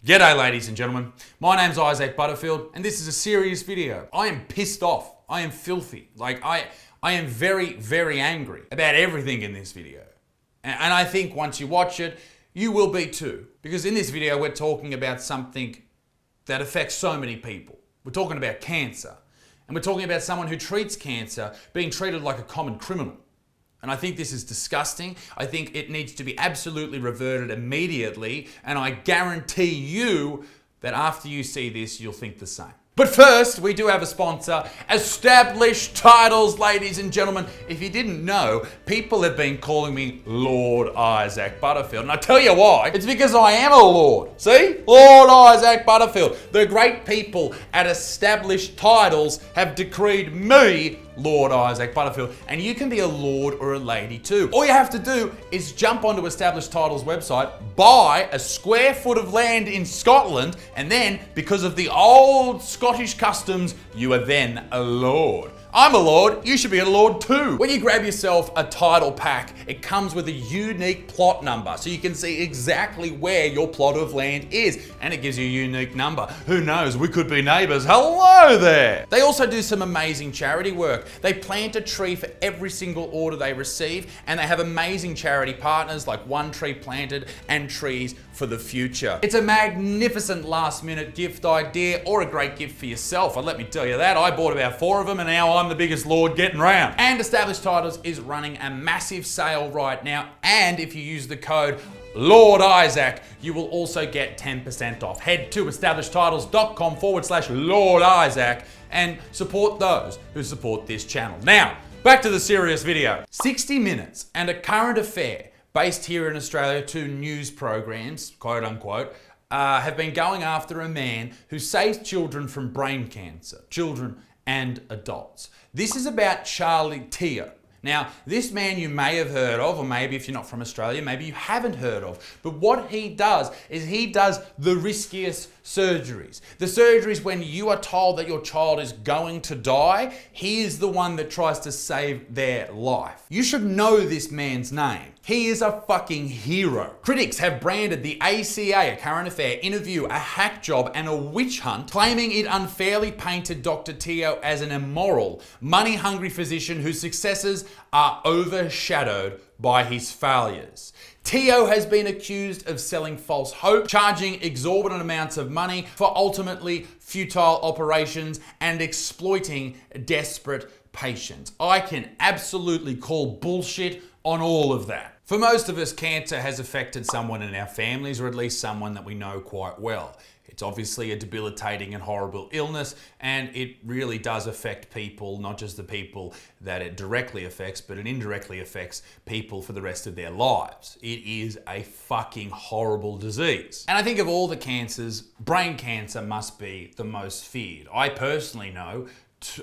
G'day ladies and gentlemen, my name's Isaac Butterfield and this is a serious video. I am pissed off, I am filthy, I am very, very angry about everything in this video. And I think once you watch it, you will be too. Because in this video we're talking about something that affects so many people. We're talking about cancer. And we're talking about someone who treats cancer being treated like a common criminal. And I think this is disgusting. I think it needs to be absolutely reverted immediately. And I guarantee you that after you see this, you'll think the same. But first, we do have a sponsor, Established Titles, ladies and gentlemen. If you didn't know, people have been calling me Lord Isaac Butterfield. And I tell you why, it's because I am a Lord. See? Lord Isaac Butterfield. The great people at Established Titles have decreed me Lord Isaac Butterfield, and you can be a lord or a lady too. All you have to do is jump onto Established Titles website, buy a square foot of land in Scotland, and then, because of the old Scottish customs, you are then a lord. I'm a lord, you should be a lord too. When you grab yourself a title pack, it comes with a unique plot number, so you can see exactly where your plot of land is, and it gives you a unique number. Who knows, we could be neighbours. Hello there. They also do some amazing charity work. They plant a tree for every single order they receive, and they have amazing charity partners like One Tree Planted and Trees for the Future. It's a magnificent last minute gift idea or a great gift for yourself. And let me tell you that, I bought about 4 of them and now I'm the biggest lord getting round. And Established Titles is running a massive sale right now, and if you use the code Lord Isaac, you will also get 10% off. Head to establishedtitles.com/Lord Isaac and support those who support this channel. Now, back to the serious video. 60 Minutes and a current affair based here in Australia, 2 news programs, quote unquote, have been going after a man who saves children from brain cancer, children and adults. This is about Charlie Teo. Now, this man you may have heard of, or maybe if you're not from Australia, maybe you haven't heard of. But what he does is he does the riskiest surgeries. The surgeries when you are told that your child is going to die, he is the one that tries to save their life. You should know this man's name. He is a fucking hero. Critics have branded the ACA, a current affair, interview, a hack job, and a witch hunt, claiming it unfairly painted Dr. Teo as an immoral, money-hungry physician whose successes are overshadowed by his failures. Teo has been accused of selling false hope, charging exorbitant amounts of money for ultimately futile operations, and exploiting desperate patients. I can absolutely call bullshit on all of that. For most of us, cancer has affected someone in our families, or at least someone that we know quite well. It's obviously a debilitating and horrible illness, and it really does affect people, not just the people that it directly affects, but it indirectly affects people for the rest of their lives. It is a fucking horrible disease. And I think of all the cancers, brain cancer must be the most feared. I personally know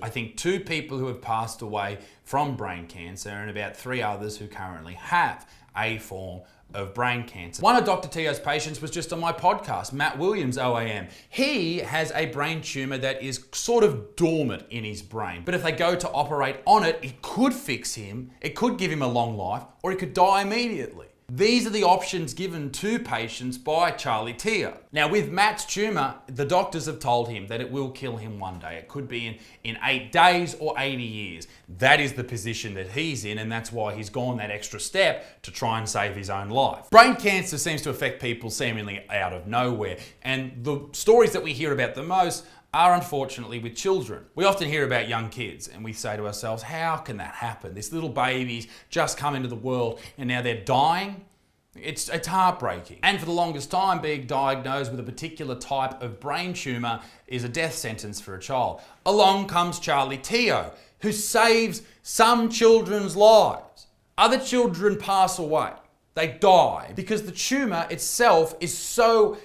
I think 2 people who have passed away from brain cancer and about 3 others who currently have a form of brain cancer. One of Dr. Teo's patients was just on my podcast, Matt Williams, OAM. He has a brain tumor that is sort of dormant in his brain. But if they go to operate on it, it could fix him, it could give him a long life, or he could die immediately. These are the options given to patients by Charlie Teo. Now with Matt's tumor, the doctors have told him that it will kill him one day. It could be in 8 days or 80 years. That is the position that he's in, and that's why he's gone that extra step to try and save his own life. Brain cancer seems to affect people seemingly out of nowhere, and the stories that we hear about the most are unfortunately with children. We often hear about young kids and we say to ourselves, how can that happen? This little baby's just come into the world and now they're dying. It's heartbreaking. And for the longest time, being diagnosed with a particular type of brain tumor is a death sentence for a child. Along comes Charlie Teo, who saves some children's lives. Other children pass away. They die because the tumor itself is so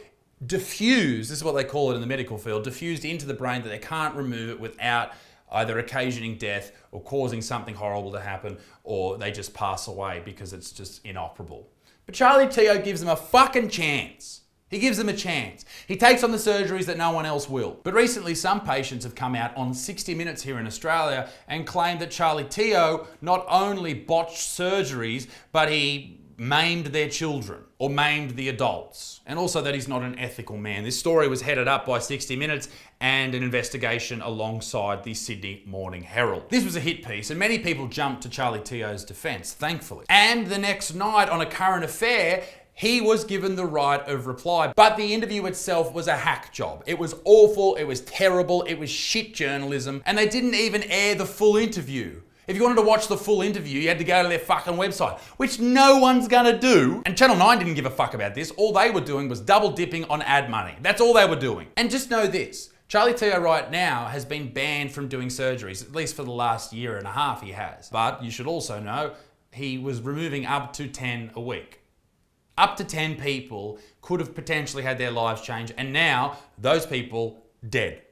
diffused, this is what they call it in the medical field, diffused into the brain that they can't remove it without either occasioning death or causing something horrible to happen, or they just pass away because it's just inoperable. But Charlie Teo gives them a fucking chance. He gives them a chance. He takes on the surgeries that no one else will. But recently, some patients have come out on 60 Minutes here in Australia and claimed that Charlie Teo not only botched surgeries, but he maimed their children or maimed the adults, and also that he's not an ethical man. This story was headed up by 60 Minutes and an investigation alongside the Sydney Morning Herald. This was a hit piece, and many people jumped to Charlie Teo's defence, thankfully. And the next night on A Current Affair, he was given the right of reply, but the interview itself was a hack job. It was awful, it was terrible, it was shit journalism, and they didn't even air the full interview. If you wanted to watch the full interview, you had to go to their fucking website, which no one's gonna do. And Channel 9 didn't give a fuck about this. All they were doing was double dipping on ad money. That's all they were doing. And just know this, Charlie Teo right now has been banned from doing surgeries, at least for the last year and a half he has. But you should also know, he was removing up to 10 a week. Up to 10 people could have potentially had their lives changed, and now those people dead.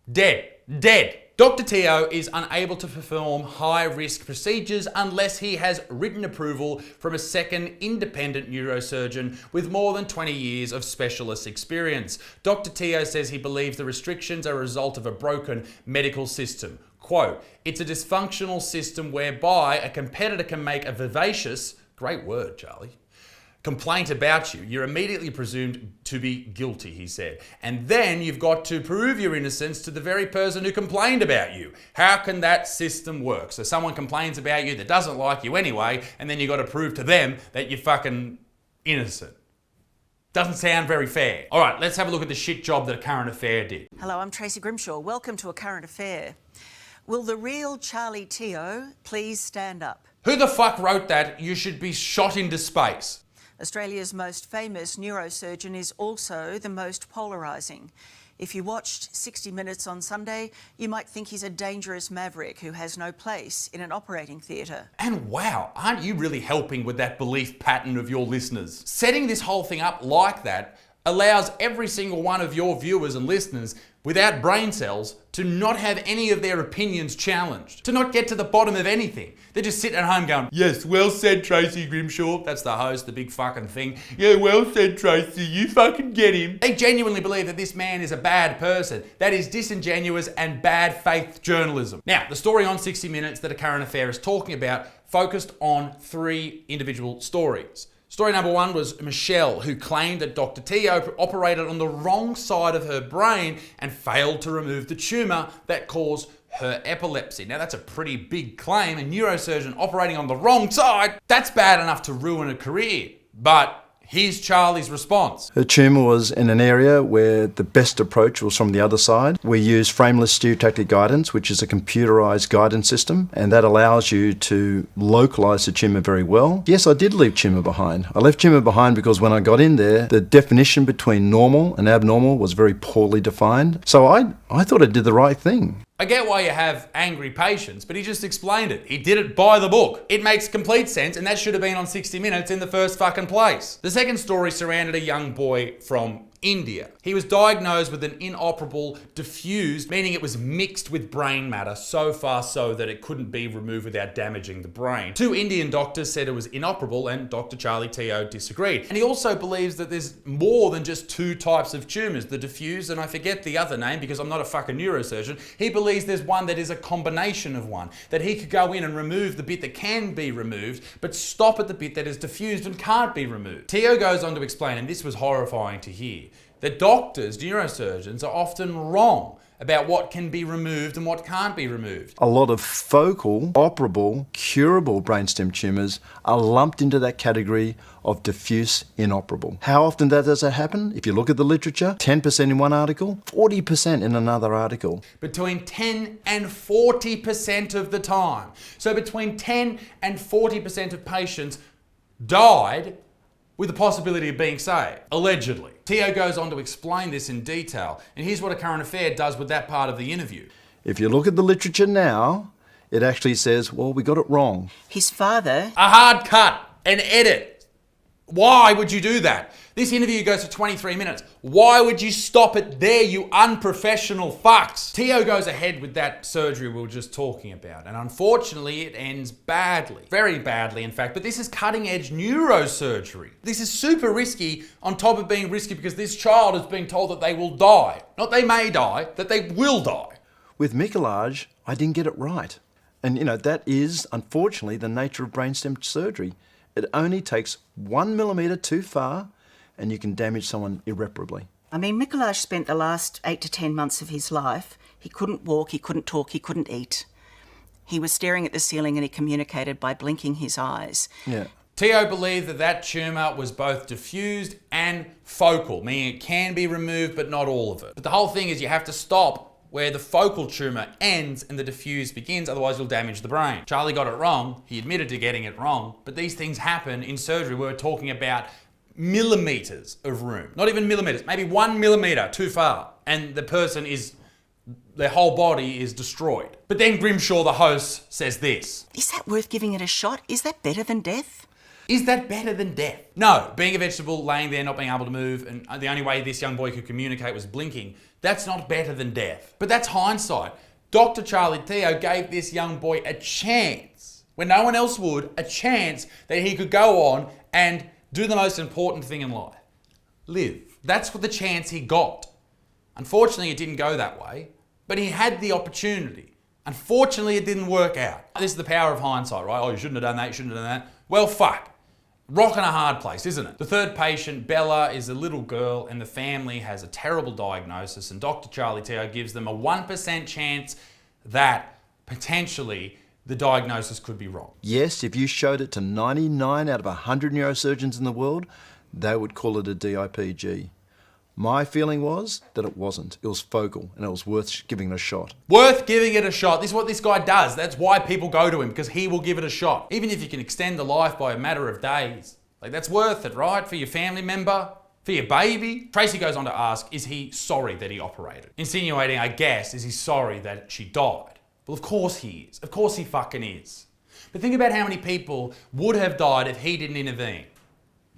Dead. Dead. Dr. Teo is unable to perform high-risk procedures unless he has written approval from a second independent neurosurgeon with more than 20 years of specialist experience. Dr. Teo says he believes the restrictions are a result of a broken medical system. Quote, "It's a dysfunctional system whereby a competitor can make a vivacious," great word, Charlie, "complaint about you. You're immediately presumed to be guilty," he said. "And then you've got to prove your innocence to the very person who complained about you. How can that system work?" So someone complains about you that doesn't like you anyway, and then you've got to prove to them that you're fucking innocent. Doesn't sound very fair. All right, let's have a look at the shit job that A Current Affair did. Hello, I'm Tracy Grimshaw. Welcome to A Current Affair. Will the real Charlie Teo please stand up? Who the fuck wrote that? You should be shot into space. Australia's most famous neurosurgeon is also the most polarising. If you watched 60 Minutes on Sunday, you might think he's a dangerous maverick who has no place in an operating theatre. And wow, aren't you really helping with that belief pattern of your listeners? Setting this whole thing up like that allows every single one of your viewers and listeners without brain cells to not have any of their opinions challenged, to not get to the bottom of anything. They're just sitting at home going, "Yes, well said, Tracy Grimshaw." That's the host, the big fucking thing. "Yeah, well said, Tracy, you fucking get him." They genuinely believe that this man is a bad person. That is disingenuous and bad faith journalism. Now, the story on 60 Minutes that A Current Affair is talking about focused on 3 individual stories. Story number 1 was Michelle, who claimed that Dr. Teo operated on the wrong side of her brain and failed to remove the tumour that caused her epilepsy. Now that's a pretty big claim. A neurosurgeon operating on the wrong side, that's bad enough to ruin a career. But here's Charlie's response. Her tumour was in an area where the best approach was from the other side. We use frameless stereotactic guidance, which is a computerised guidance system, and that allows you to localise the tumour very well. Yes, I did leave tumour behind. I left tumour behind because when I got in there, the definition between normal and abnormal was very poorly defined. So I thought I did the right thing. I get why you have angry patients, but he just explained it. He did it by the book. It makes complete sense, and that should have been on 60 Minutes in the first fucking place. The second story surrounded a young boy from India. He was diagnosed with an inoperable diffuse, meaning it was mixed with brain matter so far so that it couldn't be removed without damaging the brain. 2 Indian doctors said it was inoperable, and Dr. Charlie Teo disagreed. And he also believes that there's more than just 2 types of tumours, the diffuse, and I forget the other name because I'm not a fucking neurosurgeon. He believes there's one that is a combination of one, that he could go in and remove the bit that can be removed, but stop at the bit that is diffused and can't be removed. Teo goes on to explain, and this was horrifying to hear, that doctors, neurosurgeons, are often wrong about what can be removed and what can't be removed. A lot of focal, operable, curable brainstem tumours are lumped into that category of diffuse inoperable. How often does that happen? If you look at the literature, 10% in one article, 40% in another article. Between 10 and 40% of the time. So between 10 and 40% of patients died with the possibility of being saved, allegedly. Teo goes on to explain this in detail, and here's what A Current Affair does with that part of the interview. If you look at the literature now, it actually says, well, we got it wrong. His father... A hard cut, an edit. Why would you do that? This interview goes for 23 minutes. Why would you stop it there, you unprofessional fucks? Teo goes ahead with that surgery we were just talking about, and unfortunately it ends badly. Very badly, in fact, but this is cutting-edge neurosurgery. This is super risky on top of being risky because this child is being told that they will die. Not they may die, that they will die. With Michelage, I didn't get it right. And, that is, unfortunately, the nature of brainstem surgery. It only takes 1 millimetre too far and you can damage someone irreparably. I mean, Mikolaj spent the last 8 to 10 months of his life. He couldn't walk, he couldn't talk, he couldn't eat. He was staring at the ceiling and he communicated by blinking his eyes. Yeah. Teo believed that that tumour was both diffused and focal, meaning it can be removed but not all of it. But the whole thing is you have to stop where the focal tumour ends and the diffuse begins, otherwise you'll damage the brain. Charlie got it wrong, he admitted to getting it wrong, but these things happen in surgery. We're talking about millimetres of room, not even millimetres, maybe 1 millimetre too far, and the person is, their whole body is destroyed. But then Grimshaw, the host, says this. Is that worth giving it a shot? Is that better than death? Is that better than death? No, being a vegetable, laying there, not being able to move, and the only way this young boy could communicate was blinking, that's not better than death. But that's hindsight. Dr. Charlie Teo gave this young boy a chance, when no one else would, a chance that he could go on and do the most important thing in life. Live. That's what the chance he got. Unfortunately, it didn't go that way, but he had the opportunity. Unfortunately, it didn't work out. This is the power of hindsight, right? Oh, you shouldn't have done that, you shouldn't have done that. Well, fuck. Rock and a hard place, isn't it? The third patient, Bella, is a little girl and the family has a terrible diagnosis, and Dr. Charlie Teo gives them a 1% chance that potentially the diagnosis could be wrong. Yes, if you showed it to 99 out of 100 neurosurgeons in the world, they would call it a DIPG. My feeling was that it wasn't. It was focal and it was worth giving it a shot. Worth giving it a shot. This is what this guy does. That's why people go to him, because he will give it a shot. Even if you can extend the life by a matter of days. Like, that's worth it, right? For your family member, for your baby. Tracy goes on to ask, is he sorry that he operated? Insinuating, I guess, is he sorry that she died? Well, of course he is. Of course he fucking is. But think about how many people would have died if he didn't intervene.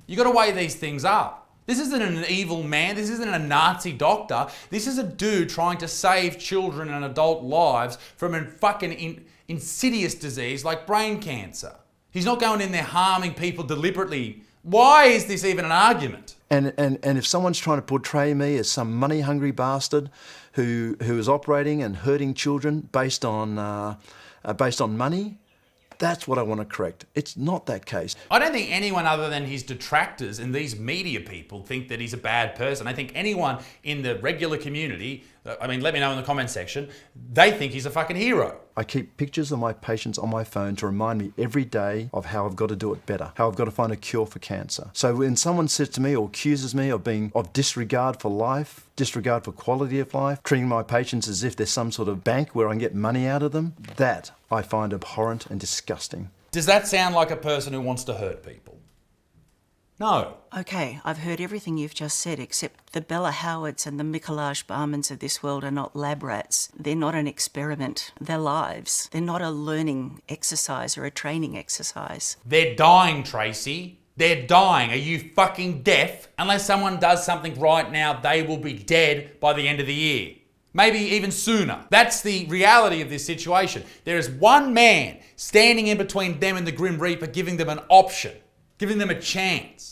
You got to weigh these things up. This isn't an evil man. This isn't a Nazi doctor. This is a dude trying to save children and adult lives from a fucking insidious disease like brain cancer. He's not going in there harming people deliberately. Why is this even an argument? And if someone's trying to portray me as some money-hungry bastard who is operating and hurting children based on money, that's what I want to correct. It's not that case. I don't think anyone other than his detractors and these media people think that he's a bad person. I think anyone in the regular community, let me know in the comment section, they think he's a fucking hero. I keep pictures of my patients on my phone to remind me every day of how I've got to do it better, how I've got to find a cure for cancer. So when someone says to me or accuses me of disregard for life, disregard for quality of life, treating my patients as if there's some sort of bank where I can get money out of them, that I find abhorrent and disgusting. Does that sound like a person who wants to hurt people? No. Okay, I've heard everything you've just said, except the Bella Howards and the Mikolaj Barmans of this world are not lab rats. They're not an experiment. They're lives. They're not a learning exercise or a training exercise. They're dying, Tracy. They're dying. Are you fucking deaf? Unless someone does something right now, they will be dead by the end of the year. Maybe even sooner. That's the reality of this situation. There is one man standing in between them and the Grim Reaper, giving them an option, giving them a chance.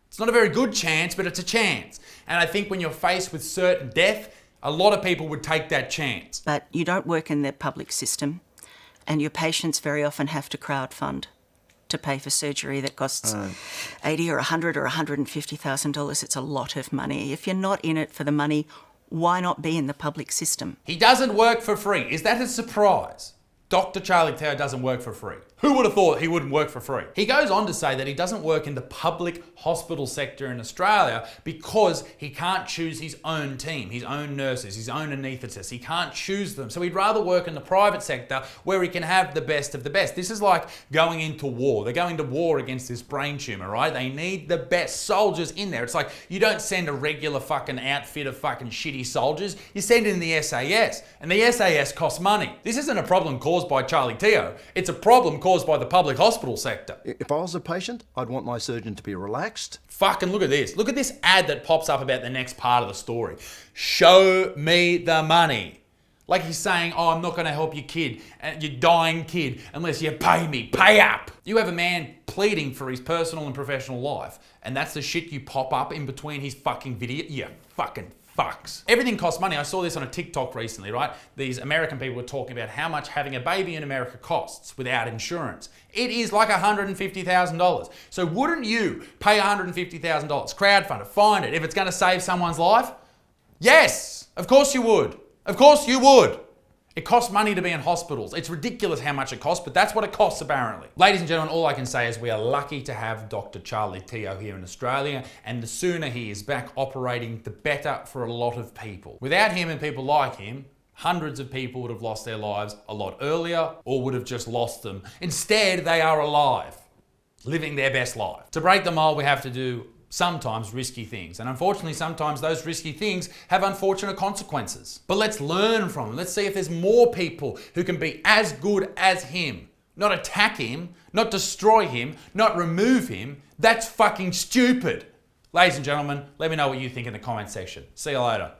It's not a very good chance, but it's a chance. And I think when you're faced with certain death, a lot of people would take that chance. But you don't work in the public system, and your patients very often have to crowdfund to pay for surgery that costs $80 or $100 or $150,000. It's a lot of money. If you're not in it for the money, why not be in the public system? He doesn't work for free. Is that a surprise? Dr. Charlie Teo doesn't work for free. Who would have thought he wouldn't work for free? He goes on to say that he doesn't work in the public hospital sector in Australia because he can't choose his own team, his own nurses, his own anaesthetists. He can't choose them. So he'd rather work in the private sector where he can have the best of the best. This is like going into war. They're going to war against this brain tumor, right? They need the best soldiers in there. It's like you don't send a regular fucking outfit of fucking shitty soldiers. You send in the SAS, and the SAS costs money. This isn't a problem caused by Charlie Teo. It's a problem caused by the public hospital sector. If I was a patient, I'd want my surgeon to be relaxed. Fucking look at this. Look at this ad that pops up about the next part of the story. Show me the money. Like he's saying, oh, I'm not going to help your kid, your dying kid, unless you pay me. Pay up. You have a man pleading for his personal and professional life, and that's the shit you pop up in between his fucking video. You fucking fucks. Everything costs money. I saw this on a TikTok recently, right? These American people were talking about how much having a baby in America costs without insurance. It is like $150,000. So wouldn't you pay $150,000, crowdfund it, find it, if it's going to save someone's life? Yes, of course you would. Of course you would. It costs money to be in hospitals. It's ridiculous how much it costs, but that's what it costs apparently. Ladies and gentlemen, all I can say is we are lucky to have Dr. Charlie Teo here in Australia, and the sooner he is back operating, the better for a lot of people. Without him and people like him, hundreds of people would have lost their lives a lot earlier or would have just lost them. Instead, they are alive, living their best life. To break the mold, we have to do sometimes risky things. And unfortunately, sometimes those risky things have unfortunate consequences. But let's learn from them. Let's see if there's more people who can be as good as him. Not attack him, not destroy him, not remove him. That's fucking stupid. Ladies and gentlemen, let me know what you think in the comment section. See you later.